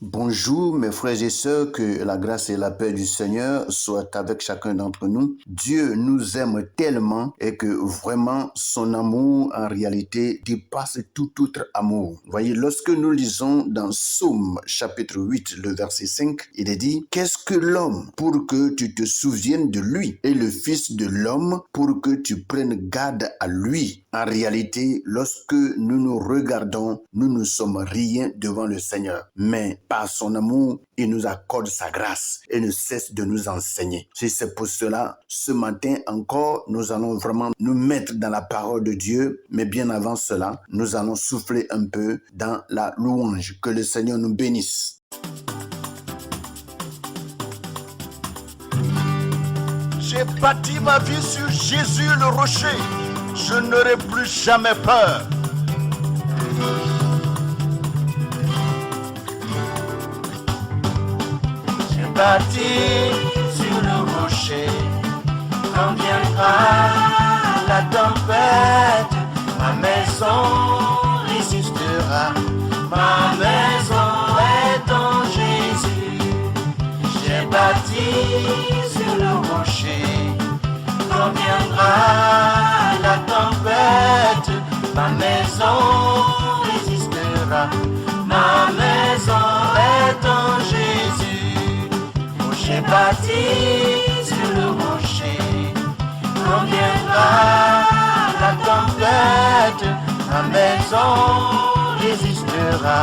Bonjour mes frères et sœurs, que la grâce et la paix du Seigneur soient avec chacun d'entre nous. Dieu nous aime tellement et que vraiment son amour en réalité dépasse tout autre amour. Voyez, lorsque nous lisons dans Psaume chapitre 8, le verset 5, il est dit: qu'est-ce que l'homme pour que tu te souviennes de lui, et le fils de l'homme pour que tu prennes garde à lui. En réalité, lorsque nous nous regardons, nous ne sommes rien devant le Seigneur. Mais par son amour, il nous accorde sa grâce et ne cesse de nous enseigner. C'est pour cela, ce matin encore, nous allons vraiment nous mettre dans la parole de Dieu. Mais bien avant cela, nous allons souffler un peu dans la louange. Que le Seigneur nous bénisse. J'ai bâti ma vie sur Jésus le rocher. Je n'aurai plus jamais peur. J'ai bâti sur le rocher. Quand viendra la tempête, ma maison résistera. Ma maison est en Jésus. J'ai bâti sur le rocher. Quand viendra la tempête, ma maison résistera. Ma maison est en Jésus. J'ai bâti sur le rocher. Quand viendra la tempête, ma maison résistera.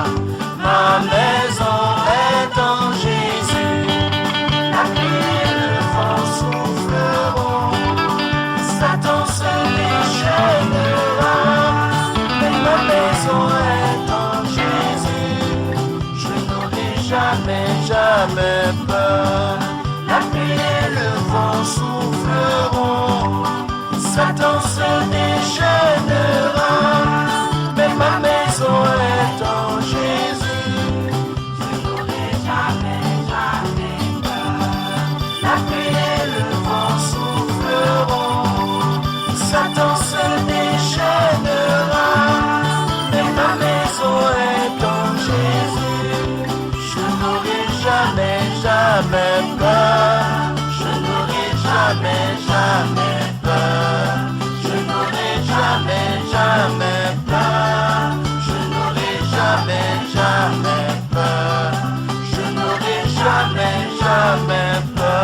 Ma maison est en Jésus. La pluie et le vent souffleront. Satan se déchaînera. Mais ma maison est en Jésus. Je n'aurai jamais peur. La pluie et le vent souffleront. Satan se déchaînera. Mais ma maison est en Jésus. Je n'aurai jamais peur. La pluie et le vent souffleront. Satan se déchaînera. Mais ma maison est en Jésus. Je n'aurai jamais peur. Je n'aurai jamais peur. Je n'aurai jamais peur. Je n'aurai jamais peur. Je n'aurai jamais peur.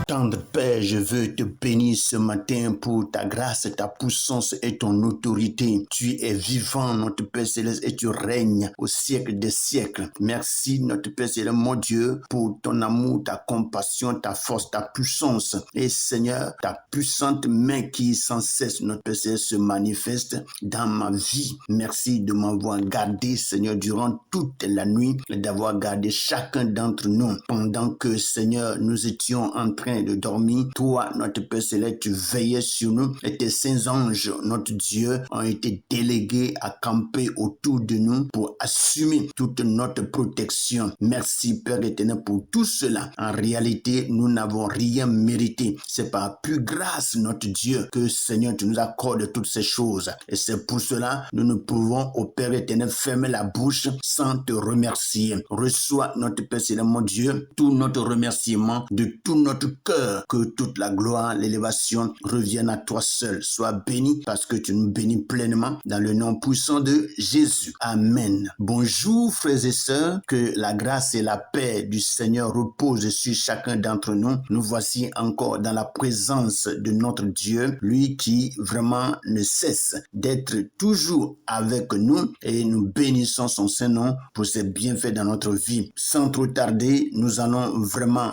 Tendre Père, je veux te bénir ce matin pour ta grâce, ta puissance et ton autorité. Tu es vivant, notre Père Céleste, et tu règnes au siècle des siècles. Merci, notre Père Céleste, mon Dieu, pour ton amour, ta compassion, ta force, ta puissance. Et Seigneur, ta puissante main qui sans cesse, notre Père Céleste, se manifeste dans ma vie. Merci de m'avoir gardé, Seigneur, durant toute la nuit, et d'avoir gardé chacun d'entre nous pendant que, Seigneur, nous étions en train de dormir. Toi, notre Père Céleste, tu veillais sur nous et tes saints anges, notre Dieu, ont été délégués à camper autour de nous pour assumer toute notre protection. Merci, Père éternel, pour tout cela. En réalité, nous n'avons rien mérité. C'est par pure grâce, notre Dieu, que, Seigneur, tu nous accordes toutes ces choses. Et c'est pour cela nous ne pouvons, au Père éternel, fermer la bouche sans te remercier. Reçois, notre Père Céleste, mon Dieu, tout notre remerciement de tout notre cœur, que toute la gloire, l'élévation reviennent à toi seul. Sois béni parce que tu nous bénis pleinement dans le nom puissant de Jésus. Amen. Bonjour frères et sœurs, que la grâce et la paix du Seigneur reposent sur chacun d'entre nous. Nous voici encore dans la présence de notre Dieu, lui qui vraiment ne cesse d'être toujours avec nous, et nous bénissons son Saint-Nom pour ses bienfaits dans notre vie. Sans trop tarder, nous allons vraiment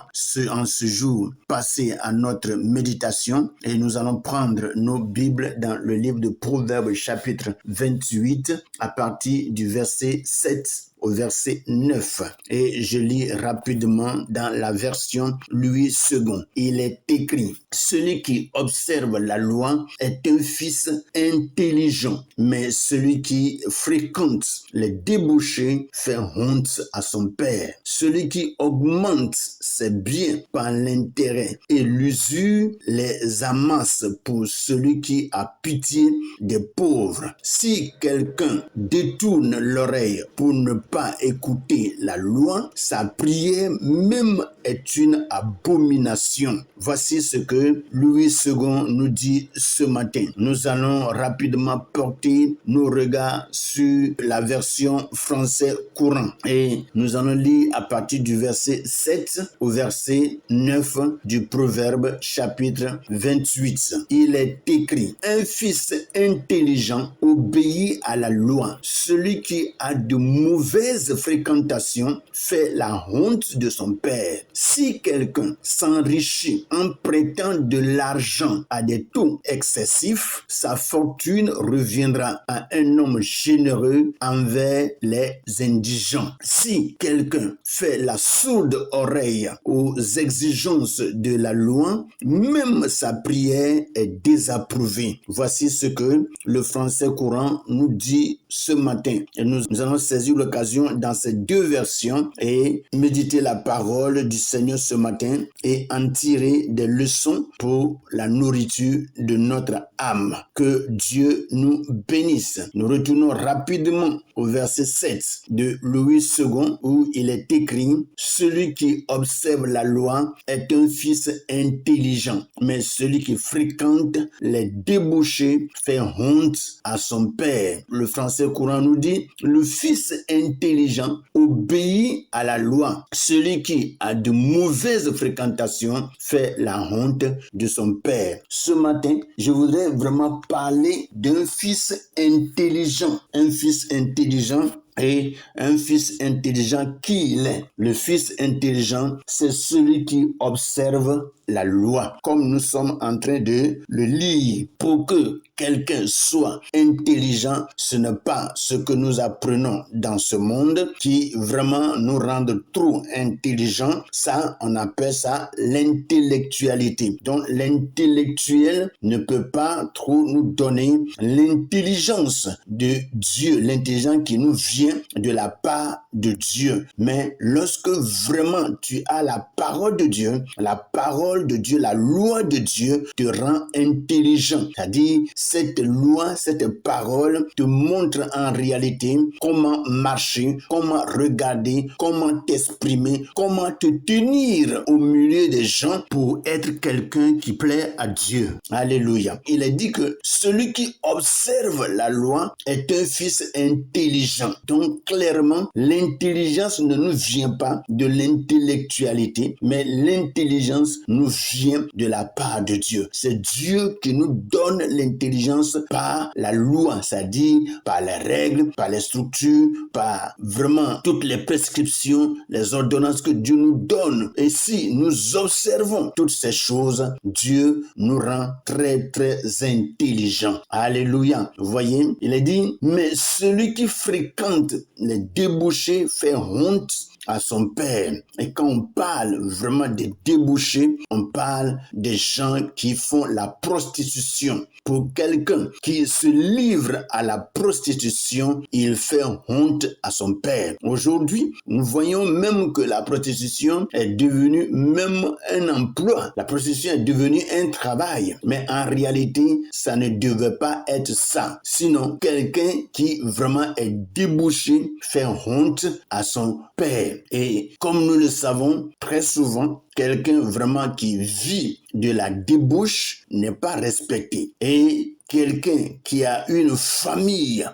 en ce jour passer à notre méditation et nous allons prendre nos Bibles dans le livre de Proverbes chapitre 28 à partir du verset 7 au verset 9. Et je lis rapidement dans la version Louis II. Il est écrit: celui qui observe la loi est un fils intelligent, mais celui qui fréquente les débauchés fait honte à son père. Celui qui augmente ses biens par l'intérêt et l'usure les amasse pour celui qui a pitié des pauvres. Si quelqu'un détourne l'oreille pour ne pas écouter la loi, sa prière même est une abomination. Voici ce que Louis II nous dit ce matin. Nous allons rapidement porter nos regards sur la version français courant et nous allons lire à partir du verset 7 au verset 9 du Proverbe chapitre 28. Il est écrit: un fils intelligent obéit à la loi. Celui qui a de mauvaises fréquentations fait la honte de son père. Si quelqu'un s'enrichit en prêtant de l'argent à des taux excessifs, sa fortune reviendra à un homme généreux envers les indigents. Si quelqu'un fait la sourde oreille aux exigences de la loi, même sa prière est désapprouvée. Voici ce que le français courant nous dit ce matin. Et nous allons saisir l'occasion dans ces deux versions et méditer la parole du Seigneur ce matin et en tirer des leçons pour la nourriture de notre âme. Que Dieu nous bénisse. Nous retournons rapidement au verset 7 de Louis II où il est écrit: celui qui observe la loi est un fils intelligent, mais celui qui fréquente les débauchés fait honte à son père. Le français courant nous dit: le fils intelligent obéit à la loi. Celui qui a de mauvaises fréquentations fait la honte de son père. Ce matin, je voudrais vraiment parler d'un fils intelligent. Un fils intelligent. Et un fils intelligent, qui il est? Le fils intelligent, c'est celui qui observe la loi. Comme nous sommes en train de le lire, pour que quelqu'un soit intelligent, ce n'est pas ce que nous apprenons dans ce monde qui vraiment nous rend trop intelligents. Ça, on appelle ça l'intellectualité. Donc, l'intellectuel ne peut pas trop nous donner l'intelligence de Dieu, l'intelligence qui nous vient de la part de Dieu. Mais lorsque vraiment tu as la parole de Dieu, la parole de Dieu, la loi de Dieu te rend intelligent. C'est-à-dire, cette loi, cette parole te montre en réalité comment marcher, comment regarder, comment t'exprimer, comment te tenir au milieu des gens pour être quelqu'un qui plaît à Dieu. Alléluia. Il est dit que celui qui observe la loi est un fils intelligent. Donc, clairement, l'intelligence ne nous vient pas de l'intellectualité, mais l'intelligence nous vient de la part de Dieu. C'est Dieu qui nous donne l'intelligence par la loi, c'est-à-dire par les règles, par les structures, par vraiment toutes les prescriptions, les ordonnances que Dieu nous donne. Et si nous observons toutes ces choses, Dieu nous rend très, très intelligents. Alléluia. Vous voyez, il est dit, mais celui qui fréquente les débauchés fait honte à son père. Et quand on parle vraiment des débauchés, on parle des gens qui font la prostitution. Pour quelqu'un qui se livre à la prostitution, il fait honte à son père. Aujourd'hui, nous voyons même que la prostitution est devenue même un emploi. La prostitution est devenue un travail. Mais en réalité, ça ne devait pas être ça. Sinon, quelqu'un qui vraiment est débauché fait honte à son père. Et comme nous le savons, très souvent, quelqu'un vraiment qui vit de la débauche n'est pas respecté. Et quelqu'un qui a une famille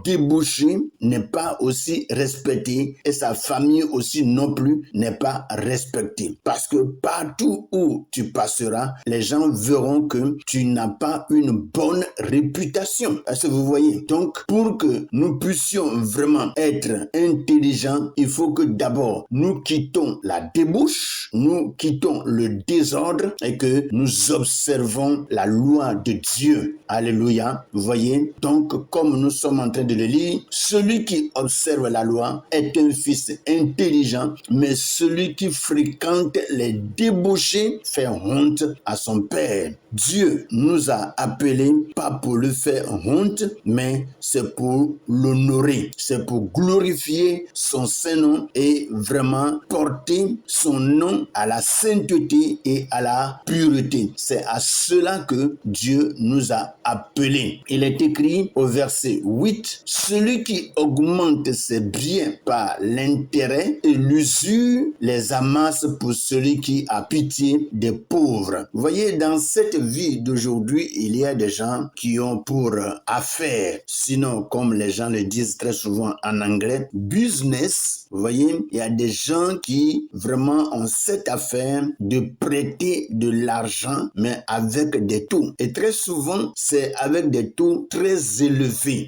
débauchée n'est pas aussi respecté et sa famille aussi non plus n'est pas respectée. Parce que partout où tu passeras, les gens verront que tu n'as pas une bonne réputation. Est-ce que vous voyez? Donc, pour que nous puissions vraiment être intelligents, il faut que d'abord nous quittons la débauche, nous quittons le désordre et que nous observons la loi de Dieu. Alléluia. Vous voyez? Donc, comme nous sommes en train de le lire, celui qui observe la loi est un fils intelligent, mais celui qui fréquente les débauchés fait honte à son père. Dieu nous a appelés pas pour le faire honte, mais c'est pour l'honorer, c'est pour glorifier son Saint-Nom et vraiment porter son nom à la sainteté et à la pureté. C'est à cela que Dieu nous a appelés. Il est écrit au verset 8, « Celui qui augmente ses biens par l'intérêt et l'usure les amasse pour celui qui a pitié des pauvres. » Vous voyez, dans cette vie d'aujourd'hui, il y a des gens qui ont pour affaire, sinon comme les gens le disent très souvent en anglais, business. Vous voyez, il y a des gens qui vraiment ont cette affaire de prêter de l'argent, mais avec des taux. Et très souvent, c'est avec des taux très élevés.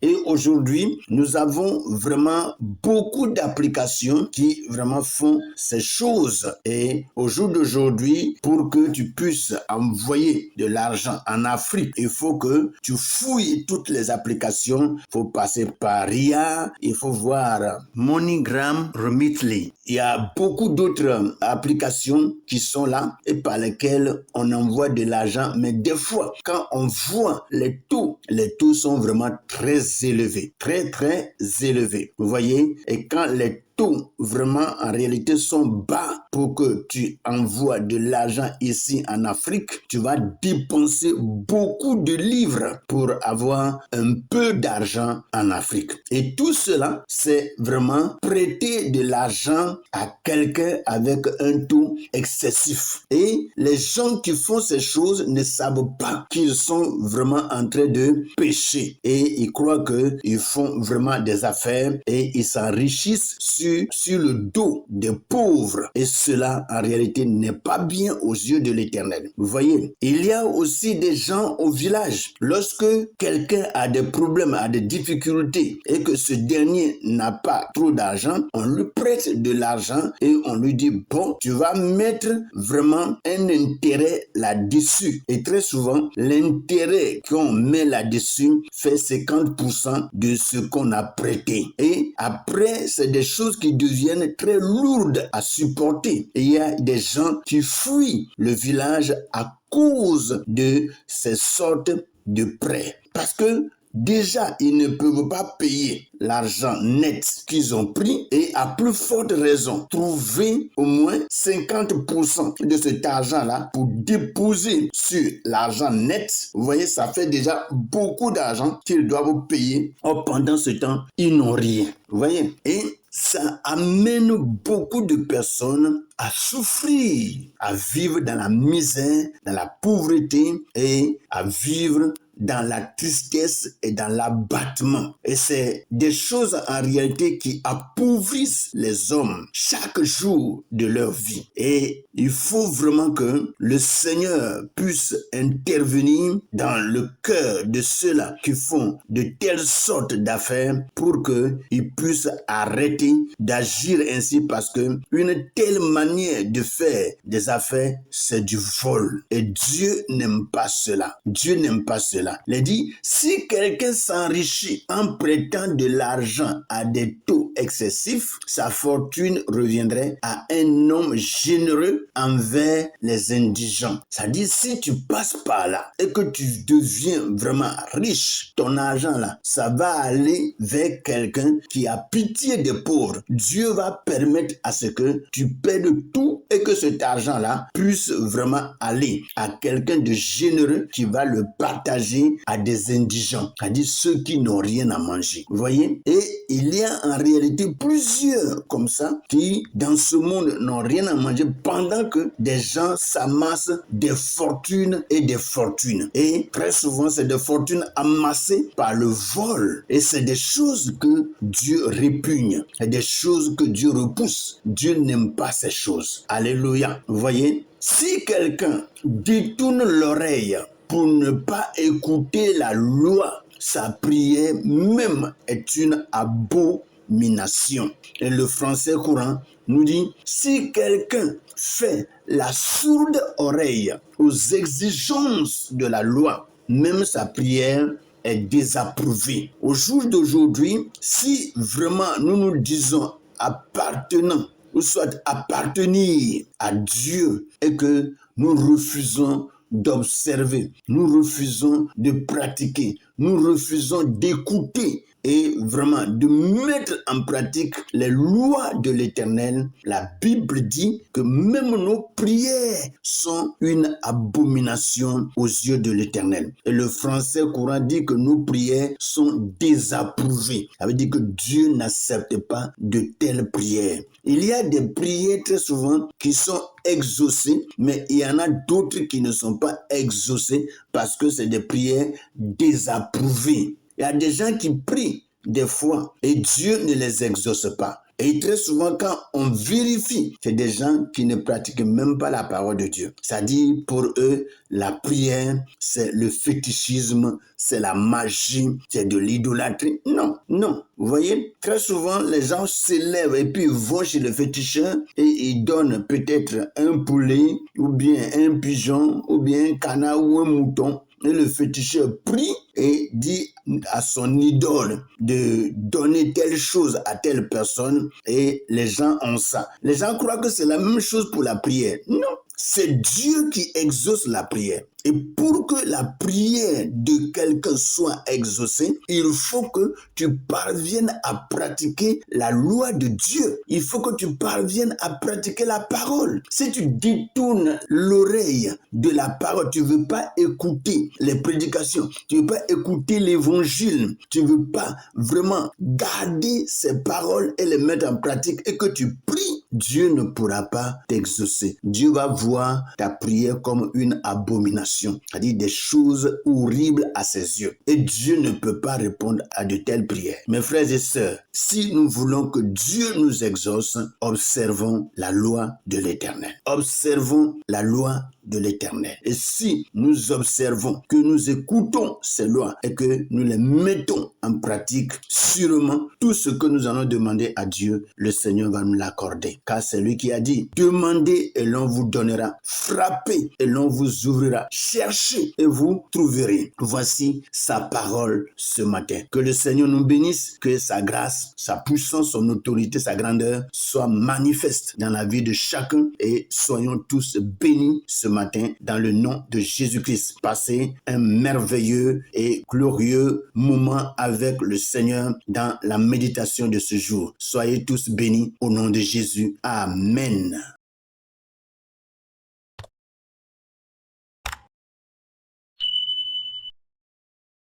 Et aujourd'hui, nous avons vraiment beaucoup d'applications qui vraiment font ces choses. Et au jour d'aujourd'hui, pour que tu puisses envoyer de l'argent en Afrique, il faut que tu fouilles toutes les applications. Il faut passer par RIA, il faut voir MoneyGram, Remitly. Il y a beaucoup d'autres applications qui sont là et par lesquelles on envoie de l'argent. Mais des fois, quand on voit les taux sont vraiment très élevés. Très, très élevés. Vous voyez? Et quand les taux vraiment en réalité sont bas pour que tu envoies de l'argent ici en Afrique, tu vas dépenser beaucoup de livres pour avoir un peu d'argent en Afrique. Et tout cela, c'est vraiment prêter de l'argent à quelqu'un avec un taux excessif. Et les gens qui font ces choses ne savent pas qu'ils sont vraiment en train de pécher. Et ils croient qu'ils font vraiment des affaires et ils s'enrichissent sur le dos des pauvres. Et cela, en réalité, n'est pas bien aux yeux de l'Éternel. Vous voyez, il y a aussi des gens au village. Lorsque quelqu'un a des problèmes, a des difficultés et que ce dernier n'a pas trop d'argent, on lui prête de l'argent et on lui dit, bon, tu vas mettre vraiment un intérêt là-dessus. Et très souvent, l'intérêt qu'on met là-dessus fait 50% de ce qu'on a prêté. Et après, c'est des choses qui deviennent très lourdes à supporter. Et il y a des gens qui fuient le village à cause de ces sortes de prêts. Parce que déjà, ils ne peuvent pas payer l'argent net qu'ils ont pris et à plus forte raison, trouver au moins 50% de cet argent-là pour déposer sur l'argent net. Vous voyez, ça fait déjà beaucoup d'argent qu'ils doivent payer. Or, pendant ce temps, ils n'ont rien. Vous voyez? Et ça amène beaucoup de personnes à souffrir, à vivre dans la misère, dans la pauvreté et à vivre dans la tristesse et dans l'abattement. Et c'est des choses en réalité qui appauvrissent les hommes chaque jour de leur vie. Et il faut vraiment que le Seigneur puisse intervenir dans le cœur de ceux-là qui font de telles sortes d'affaires pour qu'ils puissent arrêter d'agir ainsi, parce que une telle manière de faire des affaires, c'est du vol. Et Dieu n'aime pas cela. Dieu n'aime pas cela. Il dit, si quelqu'un s'enrichit en prêtant de l'argent à des taux excessifs, sa fortune reviendrait à un homme généreux envers les indigents. Ça dit, si tu passes par là et que tu deviens vraiment riche, ton argent là, ça va aller vers quelqu'un qui a pitié des pauvres. Dieu va permettre à ce que tu perdes tout et que cet argent là puisse vraiment aller à quelqu'un de généreux qui va le partager à des indigents, c'est-à-dire ceux qui n'ont rien à manger. Vous voyez? Et il y a en réalité plusieurs comme ça qui, dans ce monde, n'ont rien à manger pendant que des gens s'amassent des fortunes et des fortunes. Et très souvent, c'est des fortunes amassées par le vol. Et c'est des choses que Dieu répugne. C'est des choses que Dieu repousse. Dieu n'aime pas ces choses. Alléluia. Vous voyez? Si quelqu'un détourne l'oreille pour ne pas écouter la loi, sa prière même est une abomination. Et le français courant nous dit, si quelqu'un fait la sourde oreille aux exigences de la loi, même sa prière est désapprouvée. Au jour d'aujourd'hui, si vraiment nous nous disons appartenant ou soit appartenir à Dieu et que nous refusons d'observer, nous refusons de pratiquer, nous refusons d'écouter et vraiment de mettre en pratique les lois de l'Éternel, la Bible dit que même nos prières sont une abomination aux yeux de l'Éternel. Et le français courant dit que nos prières sont désapprouvées. Ça veut dire que Dieu n'accepte pas de telles prières. Il y a des prières très souvent qui sont exaucées, mais il y en a d'autres qui ne sont pas exaucées parce que c'est des prières désapprouvées. Il y a des gens qui prient des fois et Dieu ne les exauce pas. Et très souvent, quand on vérifie, c'est des gens qui ne pratiquent même pas la parole de Dieu. C'est-à-dire, pour eux, la prière, c'est le fétichisme, c'est la magie, c'est de l'idolâtrie. Non, non. Vous voyez, très souvent, les gens s'élèvent et puis vont chez le féticheur et ils donnent peut-être un poulet ou bien un pigeon ou bien un canard ou un mouton. Et le féticheur prie et dit à son idole de donner telle chose à telle personne et les gens ont ça. Les gens croient que c'est la même chose pour la prière. Non, c'est Dieu qui exauce la prière. Et pour que la prière de quelqu'un soit exaucée, il faut que tu parviennes à pratiquer la loi de Dieu. Il faut que tu parviennes à pratiquer la parole. Si tu détournes l'oreille de la parole, tu ne veux pas écouter les prédications, tu ne veux pas écouter l'évangile, tu ne veux pas vraiment garder ces paroles et les mettre en pratique et que tu pries, Dieu ne pourra pas t'exaucer. Dieu va voir ta prière comme une abomination, c'est-à-dire des choses horribles à ses yeux. Et Dieu ne peut pas répondre à de telles prières. Mes frères et sœurs, si nous voulons que Dieu nous exauce, observons la loi de l'Éternel. Observons la loi de l'Éternel. Et si nous observons, que nous écoutons ces lois et que nous les mettons en pratique, sûrement tout ce que nous allons demander à Dieu, le Seigneur va nous l'accorder. Car c'est lui qui a dit, demandez et l'on vous donnera, frappez et l'on vous ouvrira, cherchez et vous trouverez. Voici sa parole ce matin. Que le Seigneur nous bénisse, que sa grâce, sa puissance, son autorité, sa grandeur soient manifestes dans la vie de chacun et soyons tous bénis ce matin dans le nom de Jésus-Christ. Passez un merveilleux et glorieux moment avec le Seigneur dans la méditation de ce jour. Soyez tous bénis au nom de Jésus. Amen.